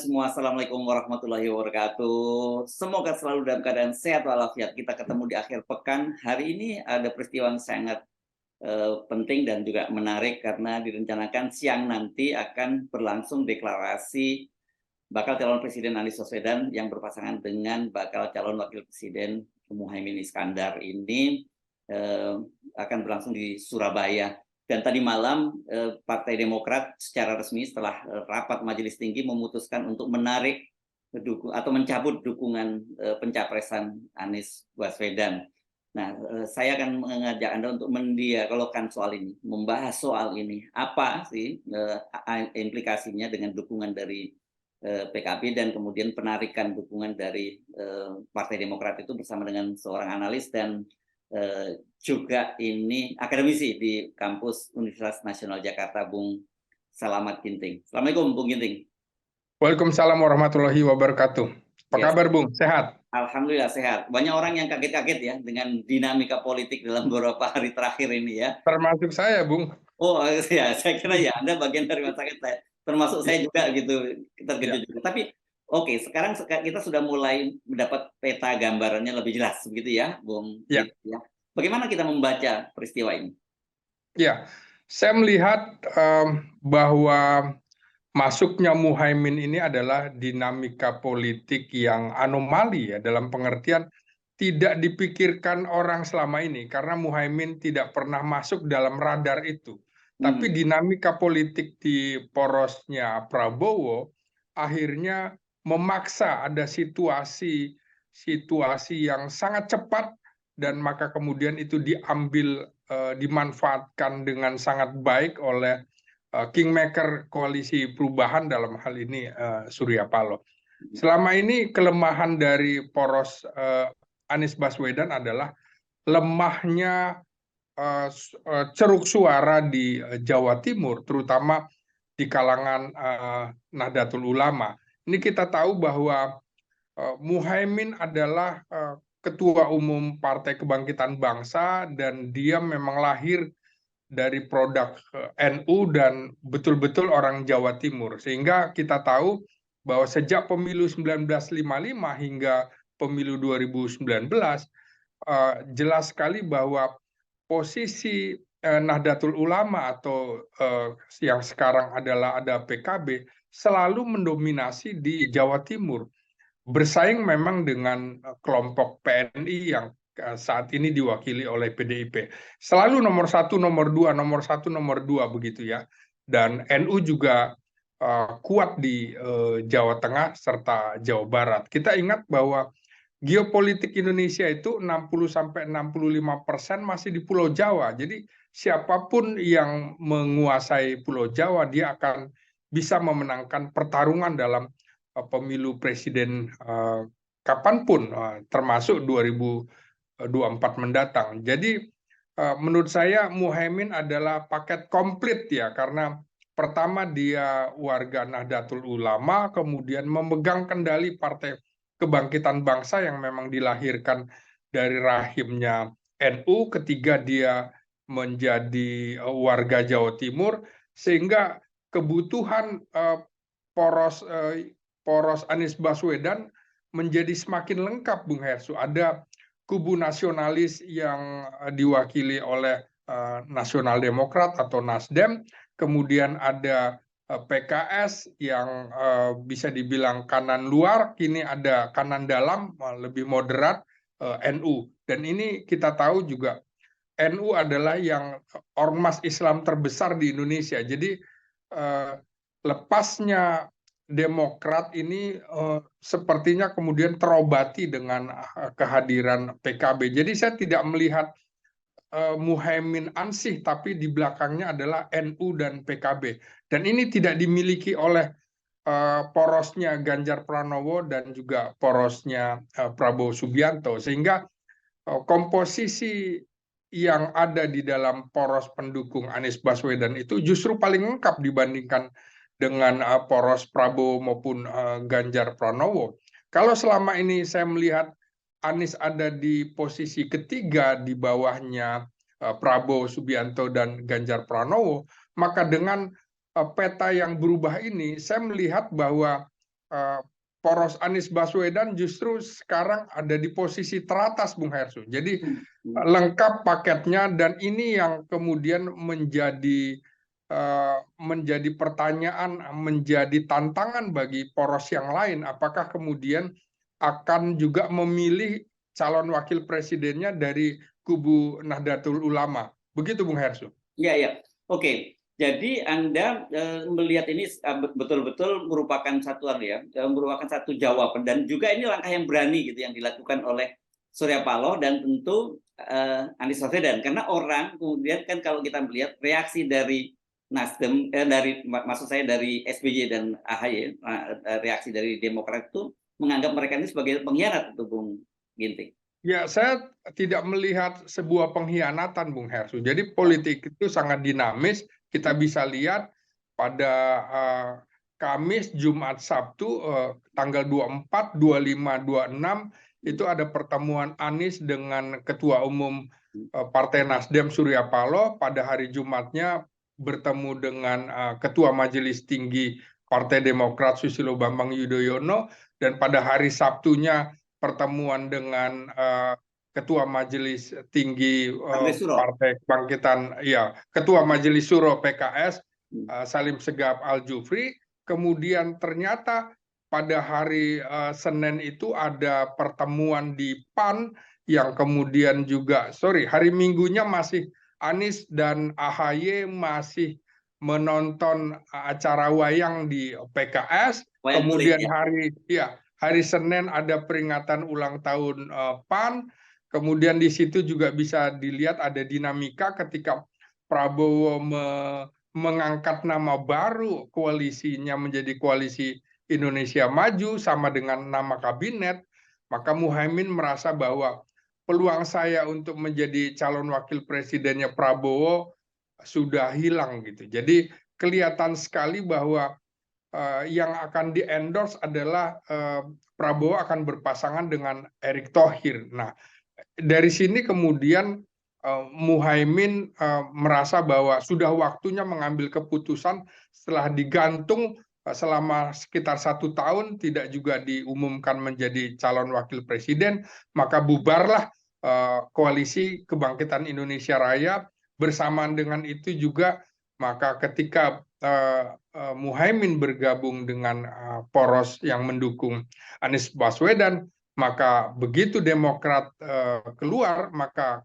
semua, Assalamualaikum warahmatullahi wabarakatuh. Semoga selalu dalam keadaan sehat walafiat. Kita ketemu di akhir pekan. Hari ini ada peristiwa yang sangat penting dan juga menarik karena direncanakan siang nanti akan berlangsung deklarasi bakal calon presiden Anies Baswedan yang berpasangan dengan bakal calon wakil presiden Muhaimin Iskandar ini akan berlangsung di Surabaya. Dan tadi malam Partai Demokrat secara resmi setelah rapat Majelis Tinggi memutuskan untuk menarik atau mencabut dukungan pencapresan Anies Baswedan. Nah, saya akan mengajak Anda untuk mendialogkan soal ini, membahas soal ini. Apa sih implikasinya dengan dukungan dari PKB dan kemudian penarikan dukungan dari Partai Demokrat itu bersama dengan seorang analis dan juga ini akademisi di kampus Universitas Nasional Jakarta, Bung Selamat Ginting. Assalamualaikum, Bung Ginting. Waalaikumsalam warahmatullahi wabarakatuh. Apa kabar, Bung? Sehat? Alhamdulillah sehat. Banyak orang yang kaget-kaget ya dengan dinamika politik dalam beberapa hari terakhir ini ya. Termasuk saya, Bung. Oh ya, saya kira ya Anda bagian dari masyarakat, termasuk saya juga gitu, terkejut juga. Tapi oke, sekarang kita sudah mulai mendapat peta gambarannya lebih jelas, begitu ya, Bung? Ya. Gitu, ya. Bagaimana kita membaca peristiwa ini? Ya, saya melihat bahwa masuknya Muhaimin ini adalah dinamika politik yang anomali ya, dalam pengertian tidak dipikirkan orang selama ini, karena Muhaimin tidak pernah masuk dalam radar itu. Tapi dinamika politik di porosnya Prabowo akhirnya memaksa ada situasi yang sangat cepat, dan maka kemudian itu dimanfaatkan dengan sangat baik oleh kingmaker koalisi perubahan, dalam hal ini Surya Paloh. Selama ini kelemahan dari poros Anies Baswedan adalah lemahnya ceruk suara di Jawa Timur, terutama di kalangan Nahdlatul Ulama. Ini kita tahu bahwa Muhaimin adalah Ketua Umum Partai Kebangkitan Bangsa, dan dia memang lahir dari produk NU dan betul-betul orang Jawa Timur. Sehingga kita tahu bahwa sejak pemilu 1955 hingga pemilu 2019, jelas sekali bahwa posisi Nahdlatul Ulama atau yang sekarang adalah ada PKB selalu mendominasi di Jawa Timur. Bersaing memang dengan kelompok PNI yang saat ini diwakili oleh PDIP. Selalu nomor satu, nomor dua, nomor satu, nomor dua begitu ya. Dan NU juga kuat di Jawa Tengah serta Jawa Barat. Kita ingat bahwa geopolitik Indonesia itu 60-65% masih di Pulau Jawa. Jadi siapapun yang menguasai Pulau Jawa, dia akan bisa memenangkan pertarungan dalam pemilu presiden kapanpun, termasuk 2024 mendatang. Jadi menurut saya Muhaimin adalah paket komplit ya, karena pertama dia warga Nahdlatul Ulama, kemudian memegang kendali Partai Kebangkitan Bangsa yang memang dilahirkan dari rahimnya NU, ketiga dia menjadi warga Jawa Timur, sehingga kebutuhan poros Anies Baswedan menjadi semakin lengkap, Bung Hersu. Ada kubu nasionalis yang diwakili oleh Nasional Demokrat atau Nasdem, kemudian ada PKS yang bisa dibilang kanan luar, kini ada kanan dalam, lebih moderat, NU. Dan ini kita tahu juga NU adalah yang ormas Islam terbesar di Indonesia. Jadi lepasnya Demokrat ini sepertinya kemudian terobati dengan kehadiran PKB. Jadi saya tidak melihat Muhaimin ansih, tapi di belakangnya adalah NU dan PKB. Dan ini tidak dimiliki oleh porosnya Ganjar Pranowo dan juga porosnya Prabowo Subianto. Sehingga komposisi yang ada di dalam poros pendukung Anies Baswedan itu justru paling lengkap dibandingkan dengan poros Prabowo maupun Ganjar Pranowo. Kalau selama ini saya melihat Anies ada di posisi ketiga di bawahnya Prabowo Subianto dan Ganjar Pranowo, maka dengan peta yang berubah ini saya melihat bahwa eh, poros Anies Baswedan justru sekarang ada di posisi teratas, Bung Hersu. Jadi lengkap paketnya, dan ini yang kemudian menjadi pertanyaan, menjadi tantangan bagi poros yang lain. Apakah kemudian akan juga memilih calon wakil presidennya dari kubu Nahdlatul Ulama? Begitu, Bung Hersu. Ya, ya. Oke. Jadi Anda melihat ini betul-betul merupakan merupakan satu jawaban, dan juga ini langkah yang berani gitu yang dilakukan oleh Surya Paloh dan tentu Anies Baswedan, karena orang kemudian kan kalau kita melihat reaksi dari Nasdem, maksud saya dari SBY dan AHY, reaksi dari Demokrat itu menganggap mereka ini sebagai pengkhianat, itu Bung Ginting. Ya, saya tidak melihat sebuah pengkhianatan, Bung Hersu. Jadi politik itu sangat dinamis. Kita bisa lihat pada Kamis, Jumat, Sabtu, tanggal 24, 25, 26, itu ada pertemuan Anies dengan Ketua Umum Partai Nasdem Surya Paloh. Pada hari Jumatnya bertemu dengan Ketua Majelis Tinggi Partai Demokrat Susilo Bambang Yudhoyono, dan pada hari Sabtunya pertemuan dengan Ketua Majelis Tinggi Partai Kebangkitan, ya, Ketua Majelis Suro PKS Salim Segaf Al-Jufri. Kemudian ternyata pada hari Senin itu ada pertemuan di PAN, yang kemudian juga, hari Minggunya masih Anies dan AHY masih menonton acara wayang di PKS. Kemudian hari Senin ada peringatan ulang tahun PAN. Kemudian di situ juga bisa dilihat ada dinamika ketika Prabowo mengangkat nama baru koalisinya menjadi Koalisi Indonesia Maju sama dengan nama kabinet, maka Muhaimin merasa bahwa peluang saya untuk menjadi calon wakil presidennya Prabowo sudah hilang gitu. Jadi kelihatan sekali bahwa yang akan di-endorse adalah Prabowo akan berpasangan dengan Erick Thohir. Nah, dari sini kemudian Muhaimin merasa bahwa sudah waktunya mengambil keputusan setelah digantung selama sekitar 1 tahun, tidak juga diumumkan menjadi calon wakil presiden, maka bubarlah Koalisi Kebangkitan Indonesia Raya. Bersamaan dengan itu juga, maka ketika Muhaimin bergabung dengan poros yang mendukung Anies Baswedan, maka begitu Demokrat keluar, maka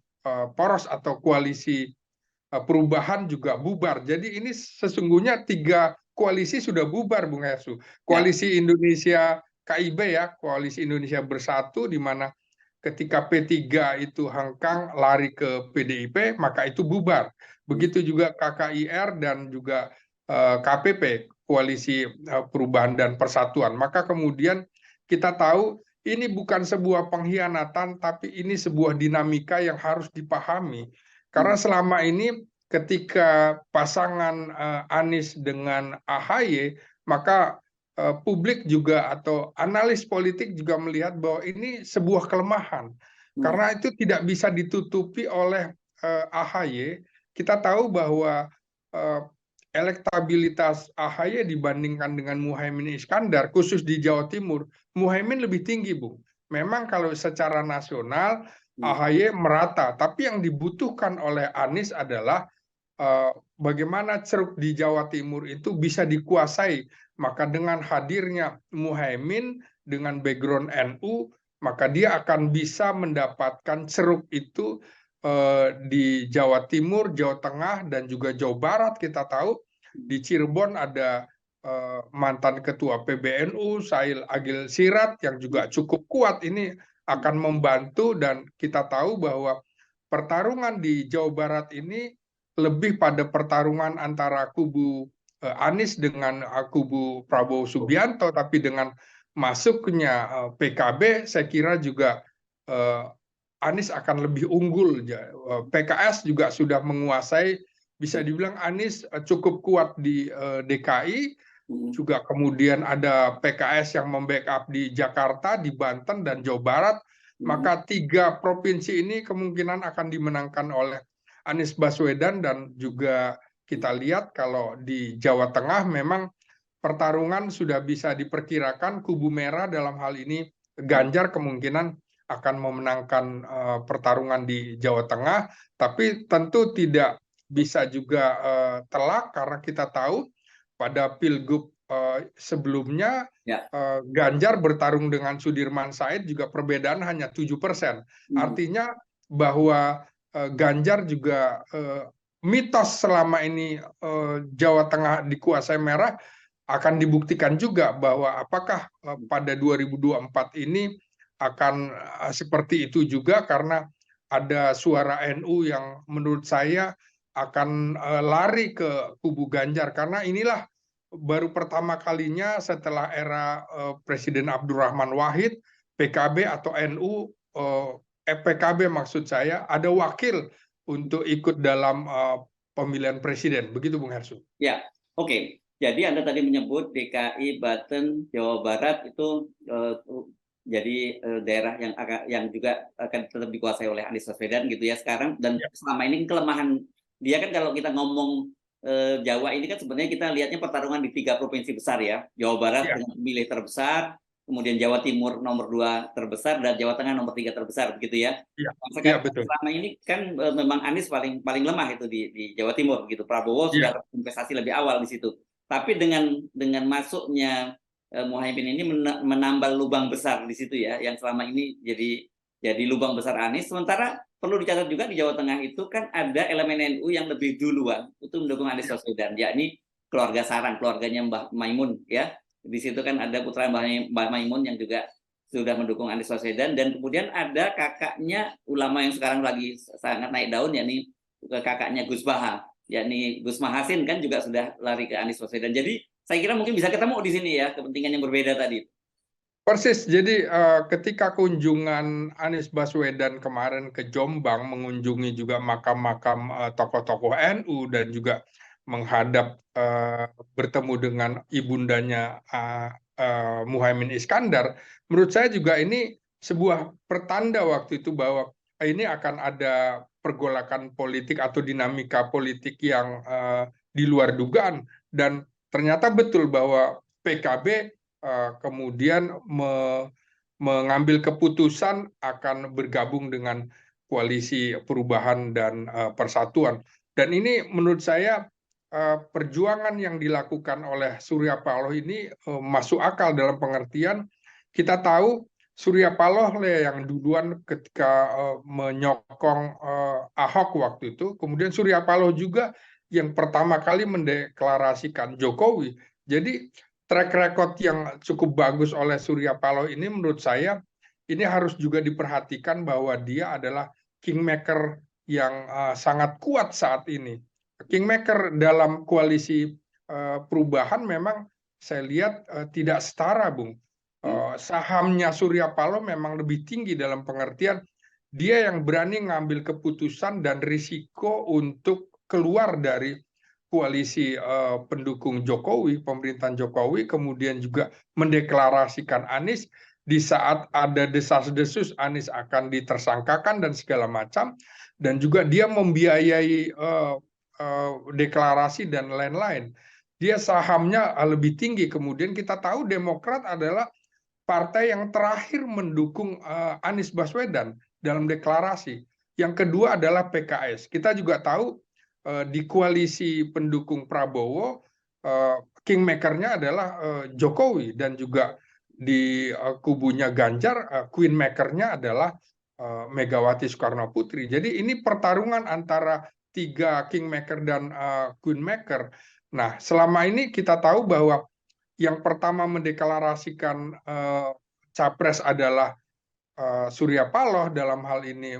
poros atau koalisi perubahan juga bubar. Jadi ini sesungguhnya 3 koalisi sudah bubar, Bung Hersu. Koalisi Indonesia KIB, ya, Koalisi Indonesia Bersatu, di mana ketika P3 itu hengkang lari ke PDIP, maka itu bubar. Begitu juga KKIR dan juga KPP, Koalisi Perubahan dan Persatuan. Maka kemudian kita tahu ini bukan sebuah pengkhianatan, tapi ini sebuah dinamika yang harus dipahami. Karena selama ini ketika pasangan Anies dengan AHY, maka publik juga atau analis politik juga melihat bahwa ini sebuah kelemahan. Karena itu tidak bisa ditutupi oleh AHY. Kita tahu bahwa elektabilitas AHY dibandingkan dengan Muhaimin Iskandar, khusus di Jawa Timur, Muhaimin lebih tinggi, Bung. Memang kalau secara nasional AHY merata, tapi yang dibutuhkan oleh Anies adalah bagaimana ceruk di Jawa Timur itu bisa dikuasai. Maka dengan hadirnya Muhaimin dengan background NU, maka dia akan bisa mendapatkan ceruk itu di Jawa Timur, Jawa Tengah, dan juga Jawa Barat. Kita tahu di Cirebon ada mantan ketua PBNU, Sail Agil Sirat, yang juga cukup kuat. Ini akan membantu, dan kita tahu bahwa pertarungan di Jawa Barat ini lebih pada pertarungan antara kubu Anies dengan kubu Prabowo Subianto, tapi dengan masuknya PKB, saya kira juga Anies akan lebih unggul. PKS juga sudah menguasai, bisa dibilang Anies cukup kuat di DKI, juga kemudian ada PKS yang membackup di Jakarta, di Banten, dan Jawa Barat. Maka 3 provinsi ini kemungkinan akan dimenangkan oleh Anies Baswedan. Dan juga kita lihat kalau di Jawa Tengah memang pertarungan sudah bisa diperkirakan kubu merah dalam hal ini Ganjar kemungkinan akan memenangkan pertarungan di Jawa Tengah, tapi tentu tidak bisa juga telak karena kita tahu pada Pilgub sebelumnya Ya. Ganjar bertarung dengan Sudirman Said juga perbedaan hanya 7%. Artinya bahwa Ganjar juga mitos selama ini Jawa Tengah dikuasai merah akan dibuktikan juga bahwa apakah pada 2024 ini akan seperti itu juga, karena ada suara NU yang menurut saya akan lari ke kubu Ganjar, karena inilah baru pertama kalinya setelah era Presiden Abdurrahman Wahid, PKB atau NU, PKB maksud saya, ada wakil untuk ikut dalam pemilihan presiden. Begitu Bung Hersu. Ya, oke. Jadi Anda tadi menyebut DKI, Banten, Jawa Barat itu jadi daerah yang juga akan tetap dikuasai oleh Anies Baswedan gitu ya sekarang. Dan selama ini kelemahan dia kan, kalau kita ngomong Jawa ini kan sebenarnya kita lihatnya pertarungan di 3 provinsi besar ya. Jawa Barat dengan pemilih terbesar, kemudian Jawa Timur nomor 2 terbesar, dan Jawa Tengah nomor 3 terbesar begitu ya. Betul. Selama ini kan memang Anies paling lemah itu di Jawa Timur gitu. Prabowo sudah investasi lebih awal di situ. Tapi dengan masuknya Muhaimin ini menambal lubang besar di situ ya, yang selama ini jadi lubang besar Anies. Sementara perlu dicatat juga di Jawa Tengah itu kan ada elemen NU yang lebih duluan itu mendukung Anies Baswedan, yakni keluarga Sarang, keluarganya Mbah Maimun ya. Di situ kan ada putra Mbah Maimun yang juga sudah mendukung Anies Baswedan, dan kemudian ada kakaknya ulama yang sekarang lagi sangat naik daun, yakni kakaknya Gus Baha, yakni Gus Mahasin kan juga sudah lari ke Anies Baswedan. Jadi saya kira mungkin bisa ketemu di sini ya, kepentingan yang berbeda tadi. Persis, jadi ketika kunjungan Anies Baswedan kemarin ke Jombang, mengunjungi juga makam-makam tokoh-tokoh NU dan juga menghadap bertemu dengan ibundanya Muhaimin Iskandar, menurut saya juga ini sebuah pertanda waktu itu bahwa ini akan ada pergolakan politik atau dinamika politik yang di luar dugaan, dan ternyata betul bahwa PKB kemudian mengambil keputusan akan bergabung dengan koalisi perubahan dan persatuan. Dan ini menurut saya perjuangan yang dilakukan oleh Surya Paloh ini masuk akal, dalam pengertian kita tahu Surya Paloh yang duluan ketika menyokong Ahok waktu itu, kemudian Surya Paloh juga yang pertama kali mendeklarasikan Jokowi. Jadi track record yang cukup bagus oleh Surya Paloh ini menurut saya ini harus juga diperhatikan bahwa dia adalah kingmaker yang sangat kuat saat ini. Kingmaker dalam koalisi perubahan memang saya lihat tidak setara, Bung. Sahamnya Surya Paloh memang lebih tinggi, dalam pengertian dia yang berani ngambil keputusan dan risiko untuk keluar dari koalisi pendukung Jokowi, pemerintahan Jokowi, kemudian juga mendeklarasikan Anies di saat ada desas-desus Anies akan ditersangkakan dan segala macam, dan juga dia membiayai deklarasi dan lain-lain. Dia sahamnya lebih tinggi. Kemudian kita tahu Demokrat adalah partai yang terakhir mendukung Anies Baswedan dalam deklarasi. Yang kedua adalah PKS. Kita juga tahu di koalisi pendukung Prabowo, kingmakernya adalah Jokowi, dan juga di kubunya Ganjar, queenmakernya adalah Megawati Soekarno Putri. Jadi ini pertarungan antara 3 kingmaker dan queenmaker. Nah, selama ini kita tahu bahwa yang pertama mendeklarasikan capres adalah Surya Paloh, dalam hal ini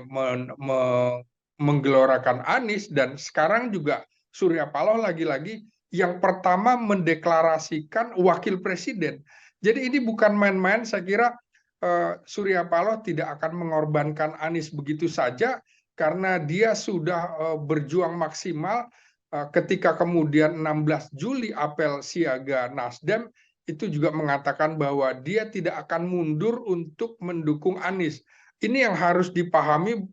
menggelorakan Anies, dan sekarang juga Surya Paloh lagi-lagi yang pertama mendeklarasikan wakil presiden. Jadi ini bukan main-main. Saya kira Surya Paloh tidak akan mengorbankan Anies begitu saja, karena dia sudah berjuang maksimal ketika kemudian 16 Juli apel siaga Nasdem itu juga mengatakan bahwa dia tidak akan mundur untuk mendukung Anies. Ini yang harus dipahami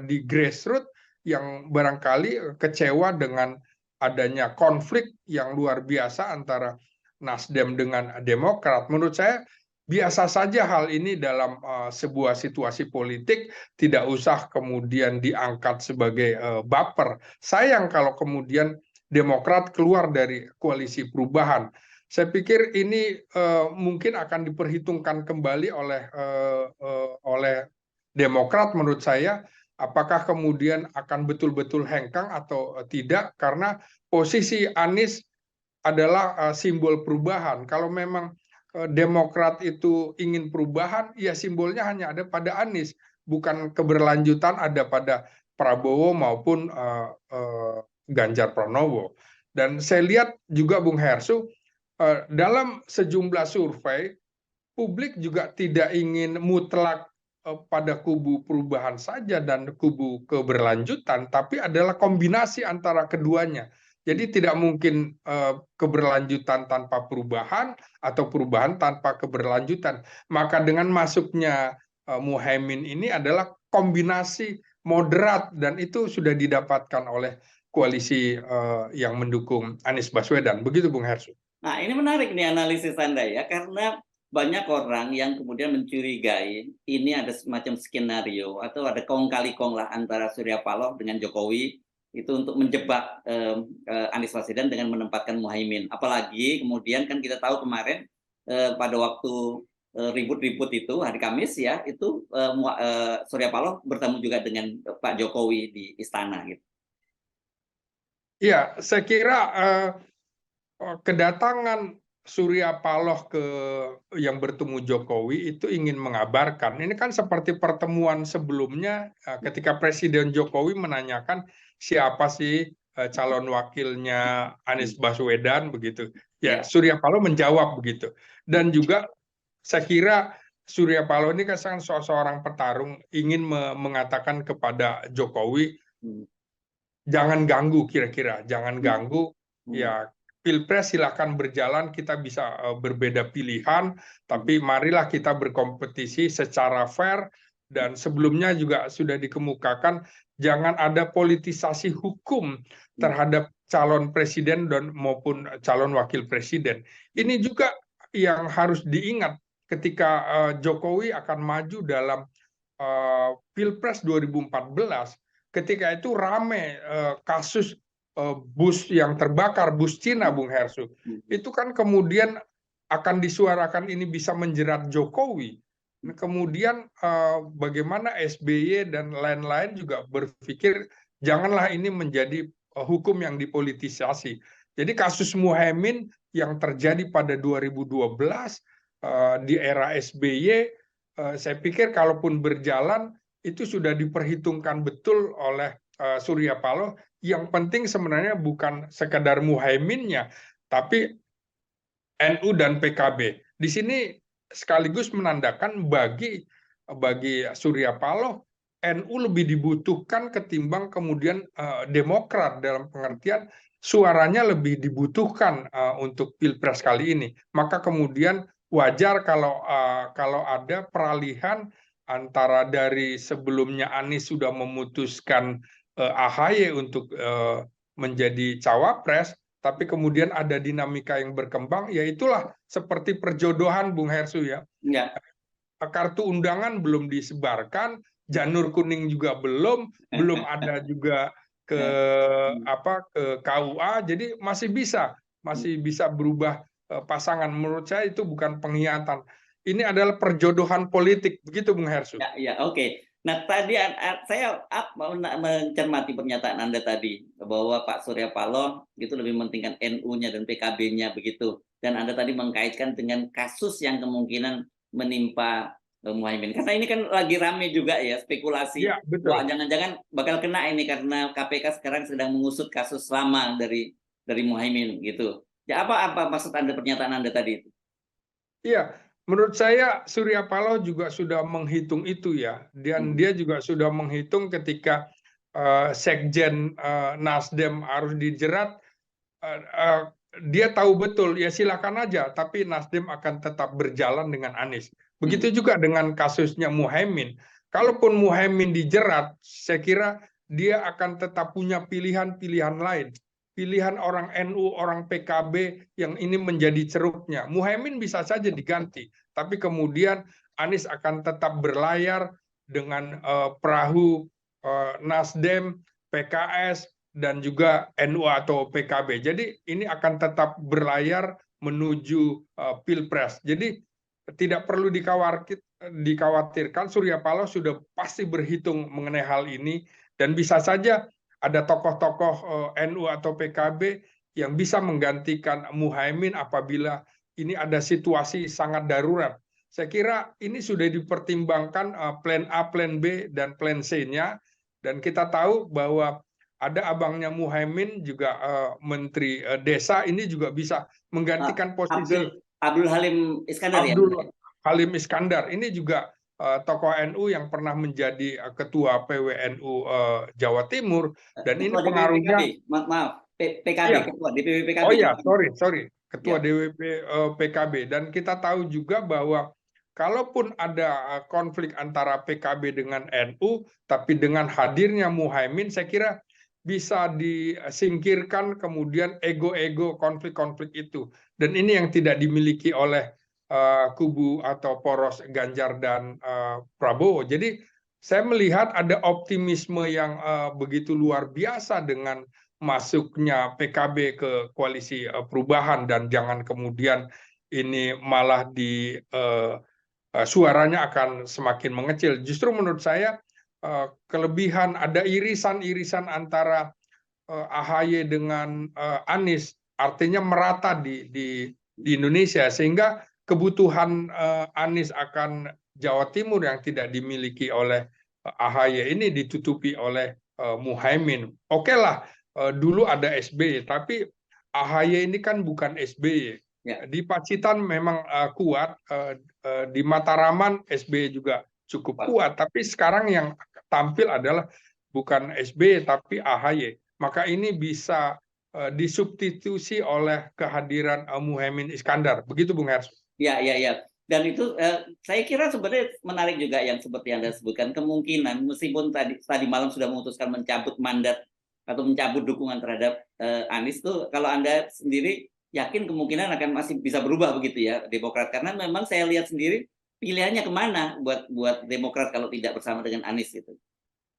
di grassroots yang barangkali kecewa dengan adanya konflik yang luar biasa antara Nasdem dengan Demokrat. Menurut saya biasa saja hal ini dalam sebuah situasi politik, tidak usah kemudian diangkat sebagai baper. Sayang kalau kemudian Demokrat keluar dari koalisi perubahan. Saya pikir ini mungkin akan diperhitungkan kembali oleh Demokrat menurut saya, apakah kemudian akan betul-betul hengkang atau tidak, karena posisi Anies adalah simbol perubahan. Kalau memang Demokrat itu ingin perubahan, ya simbolnya hanya ada pada Anies, bukan keberlanjutan ada pada Prabowo maupun Ganjar Pranowo. Dan saya lihat juga Bung Hersu, dalam sejumlah survei, publik juga tidak ingin mutlak pada kubu perubahan saja dan kubu keberlanjutan, tapi adalah kombinasi antara keduanya. Jadi tidak mungkin keberlanjutan tanpa perubahan atau perubahan tanpa keberlanjutan. Maka dengan masuknya Muhaimin ini adalah kombinasi moderat, dan itu sudah didapatkan oleh koalisi yang mendukung Anies Baswedan. Begitu Bung Hersu. Nah, ini menarik nih analisis Anda ya, karena banyak orang yang kemudian mencurigai ini ada semacam skenario atau ada kong kali kong lah antara Surya Paloh dengan Jokowi itu untuk menjebak Anies Baswedan dengan menempatkan Muhaimin. Apalagi kemudian kan kita tahu kemarin pada waktu ribut-ribut itu hari Kamis ya, itu Surya Paloh bertemu juga dengan Pak Jokowi di istana gitu. Ya, saya kira kedatangan Surya Paloh yang bertemu Jokowi itu ingin mengabarkan. Ini kan seperti pertemuan sebelumnya ketika Presiden Jokowi menanyakan siapa sih calon wakilnya Anies Baswedan begitu. Ya, Surya Paloh menjawab begitu. Dan juga saya kira Surya Paloh ini kan seorang petarung, ingin mengatakan kepada Jokowi, jangan ganggu, kira-kira jangan ganggu, ya Pilpres silahkan berjalan, kita bisa berbeda pilihan, tapi marilah kita berkompetisi secara fair. Dan sebelumnya juga sudah dikemukakan, jangan ada politisasi hukum terhadap calon presiden dan maupun calon wakil presiden. Ini juga yang harus diingat ketika Jokowi akan maju dalam Pilpres 2014. Ketika itu rame kasus bus yang terbakar, bus Cina, Bung Hersu. Itu kan kemudian akan disuarakan ini bisa menjerat Jokowi. Kemudian bagaimana SBY dan lain-lain juga berpikir janganlah ini menjadi hukum yang dipolitisasi. Jadi kasus Muhaimin yang terjadi pada 2012 di era SBY, saya pikir kalaupun berjalan itu sudah diperhitungkan betul oleh Surya Paloh. Yang penting sebenarnya bukan sekadar Muhaiminnya, tapi NU dan PKB. Di sini sekaligus menandakan bagi Surya Paloh, NU lebih dibutuhkan ketimbang kemudian Demokrat, dalam pengertian suaranya lebih dibutuhkan untuk Pilpres kali ini. Maka kemudian wajar kalau ada peralihan antara dari sebelumnya Anies sudah memutuskan AHY untuk menjadi cawapres, tapi kemudian ada dinamika yang berkembang, ya itulah seperti perjodohan Bung Hersu ya. Kartu undangan belum disebarkan, janur kuning juga belum ada juga ke KUA, jadi masih bisa berubah pasangan. Menurut saya itu bukan pengkhianatan. Ini adalah perjodohan politik, begitu Bung Hersu. Ya, oke. Nah, tadi saya mencermati pernyataan Anda tadi bahwa Pak Surya Paloh itu lebih mementingkan NU-nya dan PKB-nya begitu. Dan Anda tadi mengkaitkan dengan kasus yang kemungkinan menimpa Muhaimin. Karena ini kan lagi rame juga ya spekulasi. Ya, betul. Wah, jangan-jangan bakal kena ini karena KPK sekarang sedang mengusut kasus lama dari Muhaimin gitu. Ya, apa maksud Anda pernyataan Anda tadi itu? Iya. Menurut saya Surya Paloh juga sudah menghitung itu ya, dan dia juga sudah menghitung ketika Sekjen Nasdem harus dijerat, dia tahu betul ya silakan aja, tapi Nasdem akan tetap berjalan dengan Anies. Begitu juga dengan kasusnya Muhaimin. Kalaupun Muhaimin dijerat, saya kira dia akan tetap punya pilihan-pilihan lain. pilihan orang NU, orang PKB yang ini menjadi ceruknya. Muhaimin bisa saja diganti, tapi kemudian Anies akan tetap berlayar dengan perahu Nasdem, PKS, dan juga NU atau PKB. Jadi ini akan tetap berlayar menuju Pilpres. Jadi tidak perlu dikhawatirkan, Surya Paloh sudah pasti berhitung mengenai hal ini, dan bisa saja ada tokoh-tokoh NU atau PKB yang bisa menggantikan Muhaimin apabila ini ada situasi sangat darurat. Saya kira ini sudah dipertimbangkan plan A, plan B, dan plan C-nya, dan kita tahu bahwa ada abangnya Muhaimin juga Menteri Desa ini juga bisa menggantikan posisi Abdul Halim Iskandar ya. Abdul Halim Iskandar. Ini juga tokoh NU yang pernah menjadi ketua PWNU Jawa Timur, dan ini pengaruhnya PKB, ya. ketua DPW PKB. Oh ya, sorry, ketua DWP PKB. Dan kita tahu juga bahwa kalaupun ada konflik antara PKB dengan NU, tapi dengan hadirnya Muhaimin, saya kira bisa disingkirkan kemudian ego-ego konflik-konflik itu. Dan ini yang tidak dimiliki oleh kubu atau poros Ganjar dan Prabowo. Jadi saya melihat ada optimisme yang begitu luar biasa dengan masuknya PKB ke koalisi perubahan, dan jangan kemudian ini malah suaranya akan semakin mengecil. Justru menurut saya kelebihan ada irisan-irisan antara AHY dengan Anies, artinya merata di Indonesia, sehingga kebutuhan Anies akan Jawa Timur yang tidak dimiliki oleh AHY ini ditutupi oleh Muhaimin. Oke lah, dulu ada SBY, tapi AHY ini kan bukan SBY. Ya. Di Pacitan memang kuat, di Mataraman SBY juga cukup kuat, tapi sekarang yang tampil adalah bukan SBY tapi AHY. Maka ini bisa disubstitusi oleh kehadiran Muhaimin Iskandar. Begitu Bung Hers. Ya. Dan itu saya kira sebenarnya menarik juga yang seperti Anda sebutkan, kemungkinan meskipun tadi malam sudah memutuskan mencabut mandat atau mencabut dukungan terhadap Anies, tuh kalau Anda sendiri yakin kemungkinan akan masih bisa berubah begitu ya Demokrat, karena memang saya lihat sendiri pilihannya kemana buat Demokrat kalau tidak bersama dengan Anies gitu.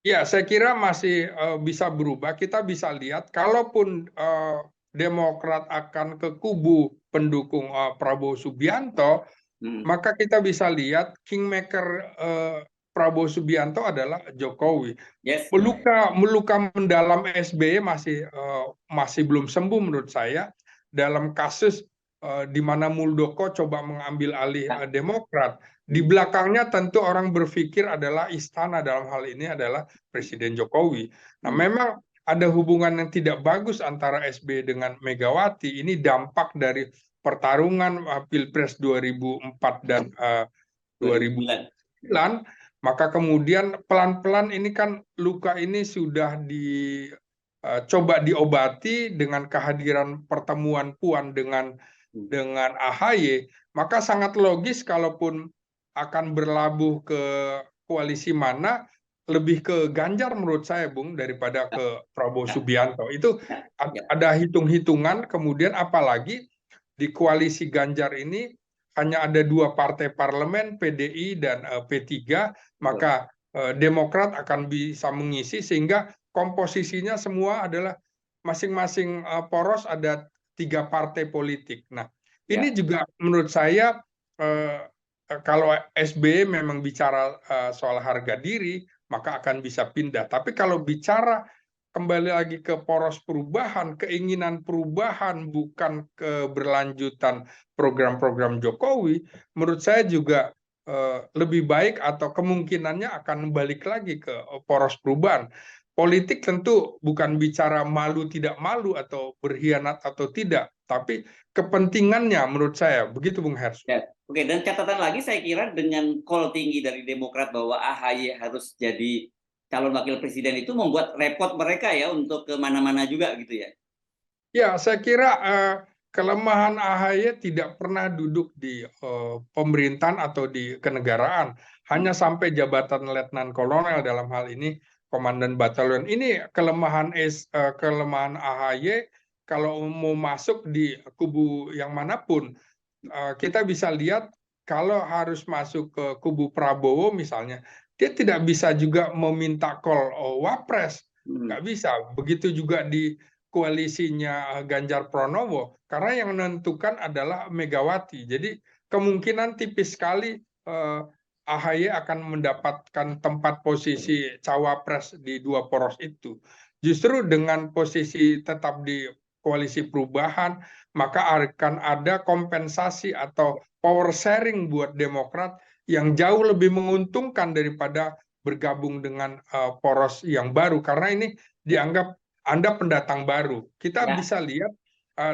Ya, saya kira masih bisa berubah. Kita bisa lihat, kalaupun Demokrat akan ke kubu pendukung Prabowo Subianto, maka kita bisa lihat kingmaker Prabowo Subianto adalah Jokowi. Yes. Meluka mendalam SBY masih belum sembuh menurut saya, dalam kasus di mana Muldoko coba mengambil alih Demokrat. Di belakangnya tentu orang berpikir adalah istana, dalam hal ini adalah Presiden Jokowi. Nah, memang ada hubungan yang tidak bagus antara SBY dengan Megawati. Ini dampak dari pertarungan Pilpres 2004 dan 2009. Maka kemudian pelan-pelan ini kan luka ini sudah coba diobati dengan kehadiran pertemuan Puan dengan AHY, maka sangat logis kalaupun akan berlabuh ke koalisi mana, lebih ke Ganjar menurut saya, Bung, daripada ke Prabowo Subianto. Itu ada hitung-hitungan, kemudian apalagi di koalisi Ganjar ini hanya ada 2 partai parlemen, PDI dan P3, maka Demokrat akan bisa mengisi, sehingga komposisinya semua adalah masing-masing poros ada 3 partai politik. Nah, ini juga menurut saya kalau SBY memang bicara soal harga diri, maka akan bisa pindah. Tapi kalau bicara kembali lagi ke poros perubahan, keinginan perubahan, bukan keberlanjutan program-program Jokowi, menurut saya juga lebih baik atau kemungkinannya akan balik lagi ke poros perubahan. Politik tentu bukan bicara malu tidak malu atau berkhianat atau tidak, tapi kepentingannya menurut saya. Begitu Bung Hers. Ya. Oke, dan catatan lagi saya kira dengan call tinggi dari Demokrat bahwa AHY harus jadi calon wakil presiden itu membuat repot mereka ya untuk kemana-mana juga gitu ya. Ya, saya kira kelemahan AHY tidak pernah duduk di pemerintahan atau di kenegaraan, hanya sampai jabatan letnan kolonel, dalam hal ini komandan batalion. Ini kelemahan AHY kalau mau masuk di kubu yang manapun, kita bisa lihat kalau harus masuk ke kubu Prabowo misalnya, dia tidak bisa juga meminta call Wapres, nggak bisa. Begitu juga di koalisinya Ganjar Pranowo, karena yang menentukan adalah Megawati. Jadi kemungkinan tipis sekali AHY akan mendapatkan tempat posisi cawapres di dua poros itu. Justru dengan posisi tetap di koalisi perubahan, maka akan ada kompensasi atau power sharing buat Demokrat yang jauh lebih menguntungkan daripada bergabung dengan poros yang baru, karena ini dianggap Anda pendatang baru. Kita Ya. bisa lihat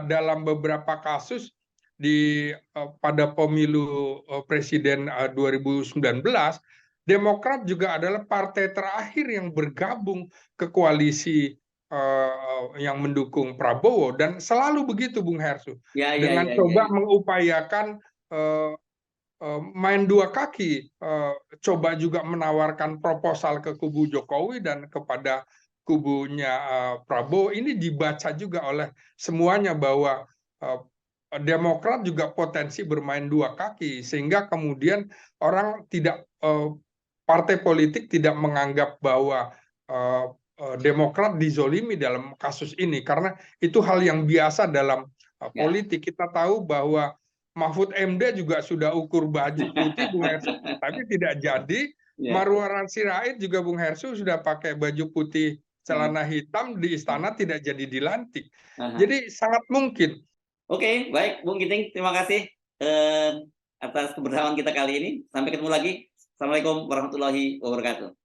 dalam beberapa kasus pada pemilu presiden 2019, Demokrat juga adalah partai terakhir yang bergabung ke koalisi yang mendukung Prabowo, dan selalu begitu Bung Hersu, Ya, ya, dengan ya, ya, coba ya. mengupayakan main dua kaki, coba juga menawarkan proposal ke kubu Jokowi dan kepada kubunya Prabowo. Ini dibaca juga oleh semuanya bahwa Demokrat juga potensi bermain dua kaki, sehingga kemudian orang tidak partai politik tidak menganggap bahwa Demokrat dizolimi dalam kasus ini, karena itu hal yang biasa dalam Ya. politik. Kita tahu bahwa Mahfud MD juga sudah ukur baju putih, Bung Hersu, tapi tidak jadi. Ya. Marwarar Sirait juga, Bung Hersu, sudah pakai baju putih, celana hitam di istana, tidak jadi dilantik. Aha. Jadi sangat mungkin. Oke, baik, Bung Giting, terima kasih atas kebersamaan kita kali ini. Sampai ketemu lagi. Assalamualaikum warahmatullahi wabarakatuh.